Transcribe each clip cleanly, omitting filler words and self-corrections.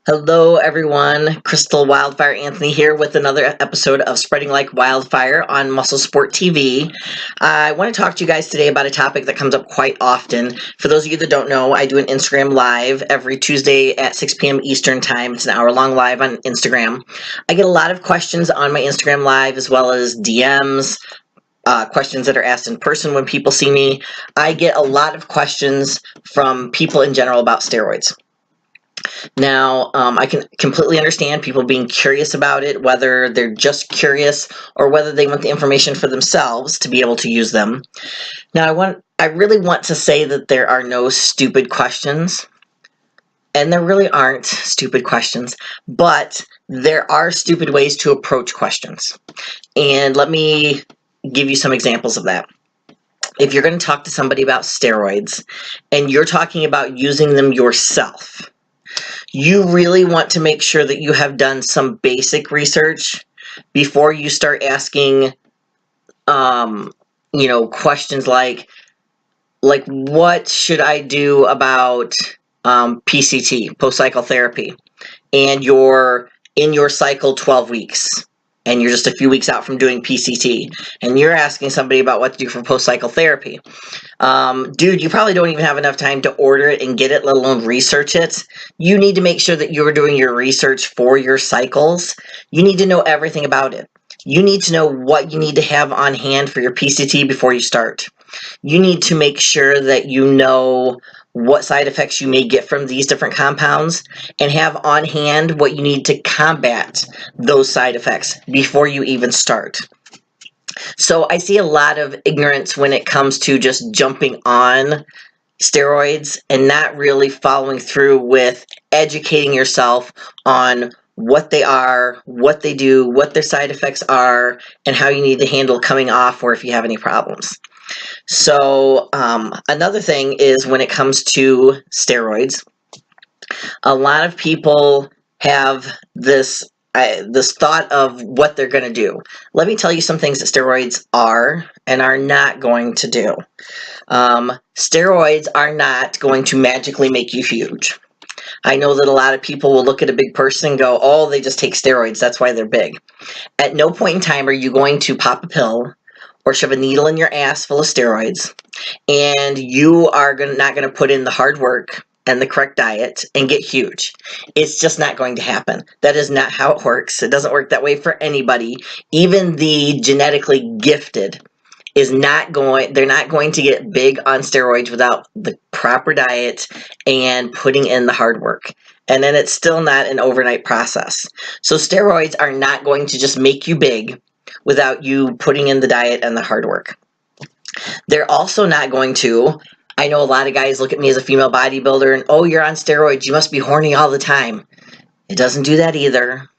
Hello, everyone. Crystal Wildfire Anthony here with another episode of Spreading Like Wildfire on Muscle Sport TV. I want to talk to you guys today about a topic that comes up quite often. For those of you that don't know, I do an Instagram live every Tuesday at 6 p.m. Eastern Time. It's an hour-long live on Instagram. I get a lot of questions on my Instagram live as well as DMs. Questions that are asked in person when people see me. I get a lot of questions from people in general about steroids. Now, I can completely understand people being curious about it, whether they're just curious or whether they want the information for themselves to be able to use them. Now, I really want to say that there are no stupid questions, and there really aren't stupid questions, but there are stupid ways to approach questions. And let me give you some examples of that. If you're going to talk to somebody about steroids and you're talking about using them yourself, you really want to make sure that you have done some basic research before you start asking, questions like what should I do about PCT, post-cycle therapy, and you're in your cycle 12 weeks, and you're just a few weeks out from doing PCT, and you're asking somebody about what to do for post-cycle therapy. Dude, you probably don't even have enough time to order it and get it, let alone research it. You need to make sure that you're doing your research for your cycles. You need to know everything about it. You need to know what you need to have on hand for your PCT before you start. You need to make sure that you know what side effects you may get from these different compounds and have on hand what you need to combat those side effects before you even start. So I see a lot of ignorance when it comes to just jumping on steroids and not really following through with educating yourself on what they are, what they do, what their side effects are, and how you need to handle coming off or if you have any problems. So another thing is when it comes to steroids, a lot of people have this thought of what they're going to do. Let me tell you some things that steroids are and are not going to do. Steroids are not going to magically make you huge. I know that a lot of people will look at a big person and go, oh, they just take steroids, that's why they're big. At no point in time are you going to pop a pill or shove a needle in your ass full of steroids, and you are not going to put in the hard work and the correct diet and get huge. It's just not going to happen. That is not how it works. It doesn't work that way for anybody. Even the genetically gifted they're not going to get big on steroids without the proper diet and putting in the hard work. And then it's still not an overnight process. So steroids are not going to just make you big without you putting in the diet and the hard work. They're also not going to, I know a lot of guys look at me as a female bodybuilder and, oh, you're on steroids, you must be horny all the time. It doesn't do that either.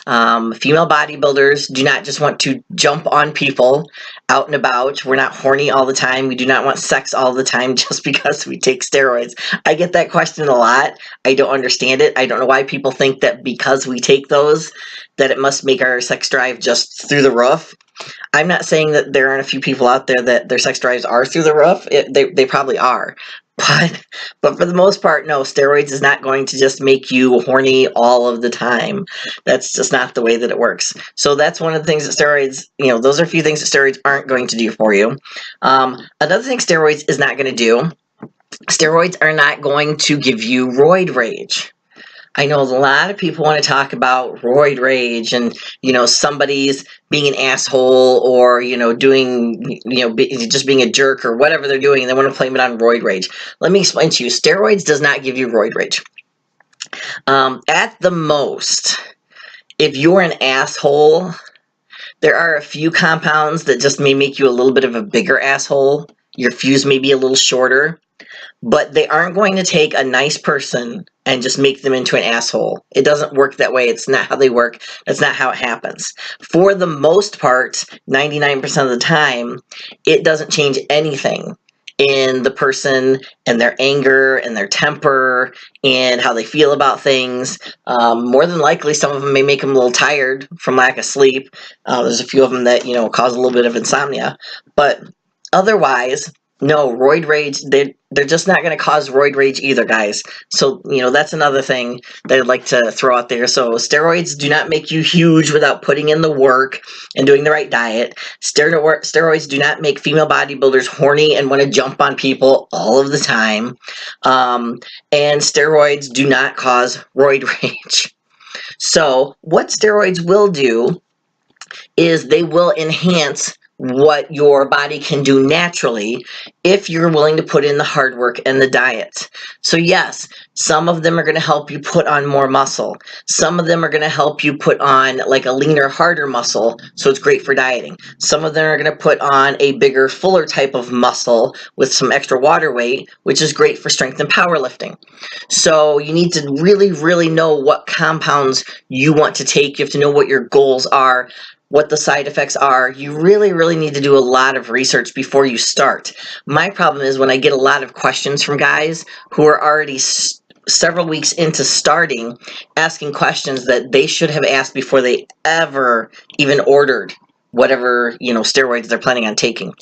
Female bodybuilders do not just want to jump on people out and about. We're not horny all the time. We do not want sex all the time just because we take steroids. I get that question a lot. I don't understand it. I don't know why people think that because we take those, that it must make our sex drive just through the roof. I'm not saying that there aren't a few people out there that their sex drives are through the roof. They probably are. But for the most part, no, steroids is not going to just make you horny all of the time. That's just not the way that it works. So that's one of the things that steroids, those are a few things that steroids aren't going to do for you. Another thing steroids is not going to do, steroids are not going to give you roid rage. I know a lot of people want to talk about roid rage and, somebody's being an asshole or, doing, just being a jerk or whatever they're doing and they want to blame it on roid rage. Let me explain to you. Steroids does not give you roid rage. At the most, if you're an asshole, there are a few compounds that just may make you a little bit of a bigger asshole. Your fuse may be a little shorter. But they aren't going to take a nice person and just make them into an asshole. It doesn't work that way. It's not how they work. That's not how it happens. For the most part, 99% of the time, it doesn't change anything in the person and their anger and their temper and how they feel about things. More than likely, some of them may make them a little tired from lack of sleep. There's a few of them that, cause a little bit of insomnia. But otherwise, No, roid rage, they're just not going to cause roid rage either, guys. So, that's another thing that I'd like to throw out there. So, steroids do not make you huge without putting in the work and doing the right diet. Steroids do not make female bodybuilders horny and want to jump on people all of the time. And steroids do not cause roid rage. So, what steroids will do is they will enhance what your body can do naturally if you're willing to put in the hard work and the diet. So yes, some of them are going to help you put on more muscle. Some of them are going to help you put on like a leaner, harder muscle, so it's great for dieting. Some of them are going to put on a bigger, fuller type of muscle with some extra water weight, which is great for strength and powerlifting. So you need to really, really know what compounds you want to take. You have to know what your goals are, what the side effects are. You really, really need to do a lot of research before you start. My problem is when I get a lot of questions from guys who are already several weeks into starting, asking questions that they should have asked before they ever even ordered whatever, steroids they're planning on taking.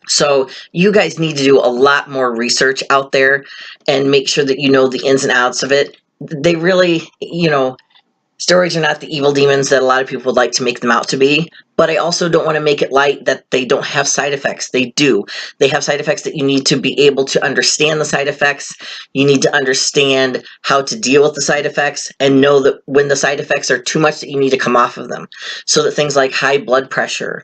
So you guys need to do a lot more research out there and make sure that you know the ins and outs of it. They really, steroids are not the evil demons that a lot of people would like to make them out to be, but I also don't want to make it light that they don't have side effects. They do. They have side effects that you need to be able to understand the side effects. You need to understand how to deal with the side effects and know that when the side effects are too much that you need to come off of them. So that things like high blood pressure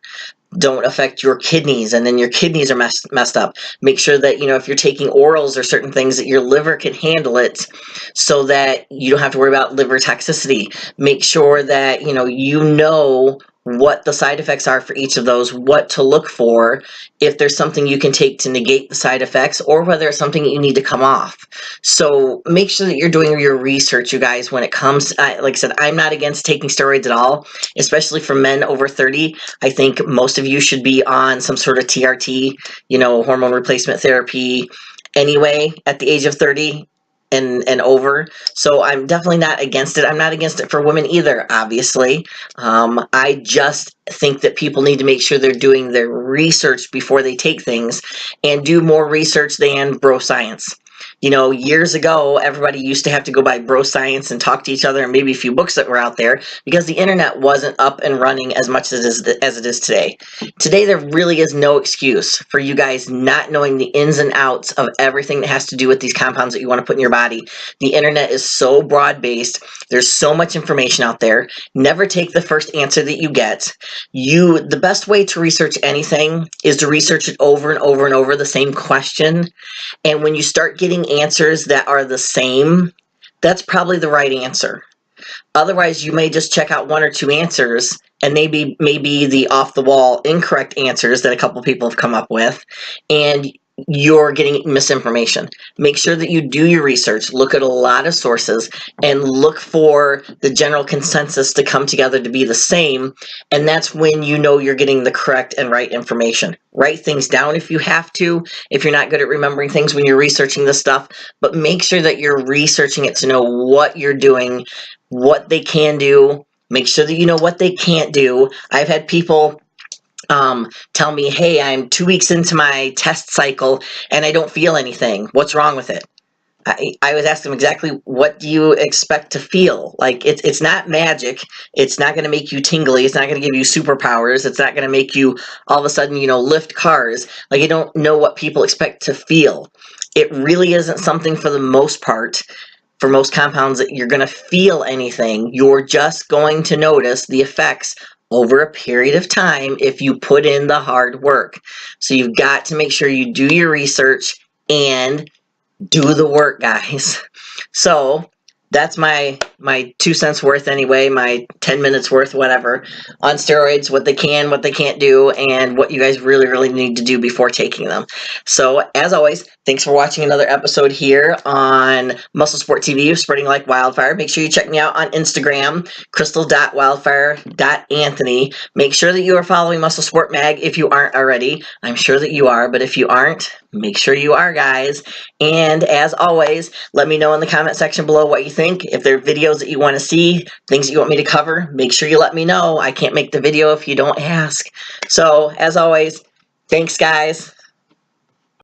don't affect your kidneys and then your kidneys are messed up. Make sure that, if you're taking orals or certain things, that your liver can handle it so that you don't have to worry about liver toxicity. Make sure that, you know what the side effects are for each of those, what to look for, if there's something you can take to negate the side effects, or whether it's something that you need to come off. So make sure that you're doing your research, you guys, when it comes, like I said, I'm not against taking steroids at all, especially for men over 30. I think most of you should be on some sort of TRT, hormone replacement therapy anyway at the age of 30 and over. So I'm definitely not against it. I'm not against it for women either, obviously. I just think that people need to make sure they're doing their research before they take things and do more research than bro science. Years ago, everybody used to have to go by bro science and talk to each other and maybe a few books that were out there because the internet wasn't up and running as much as it is today. Today, there really is no excuse for you guys not knowing the ins and outs of everything that has to do with these compounds that you want to put in your body. The internet is so broad-based. There's so much information out there. Never take the first answer that you get. The best way to research anything is to research it over and over and over, the same question. And when you start getting answers that are the same, that's probably the right answer. Otherwise, you may just check out one or two answers and maybe the off-the-wall incorrect answers that a couple people have come up with, and you're getting misinformation. Make sure that you do your research, look at a lot of sources, and look for the general consensus to come together to be the same, and that's when you know you're getting the correct and right information. Write things down if you have to, if you're not good at remembering things when you're researching this stuff, but make sure that you're researching it to know what you're doing, what they can do. Make sure that you know what they can't do. I've had people tell me, hey, I'm 2 weeks into my test cycle and I don't feel anything. What's wrong with it? I would ask them exactly, what do you expect to feel? Like, it's not magic. It's not going to make you tingly. It's not going to give you superpowers. It's not going to make you all of a sudden, lift cars. Like, I don't know what people expect to feel. It really isn't something, for the most part, for most compounds, that you're going to feel anything. You're just going to notice the effects over a period of time if you put in the hard work. So you've got to make sure you do your research and do the work, guys. So that's my 2 cents worth anyway, my 10 minutes worth, whatever, on steroids, what they can, what they can't do, and what you guys really, really need to do before taking them. So as always, thanks for watching another episode here on Muscle Sport TV, spreading like wildfire. Make sure you check me out on Instagram, crystal.wildfire.anthony. Make sure that you are following Muscle Sport Mag if you aren't already. I'm sure that you are, but if you aren't, make sure you are, guys. And as always, let me know in the comment section below what you think. If there are videos that you want to see, things that you want me to cover, make sure you let me know. I can't make the video if you don't ask. So, as always, thanks, guys.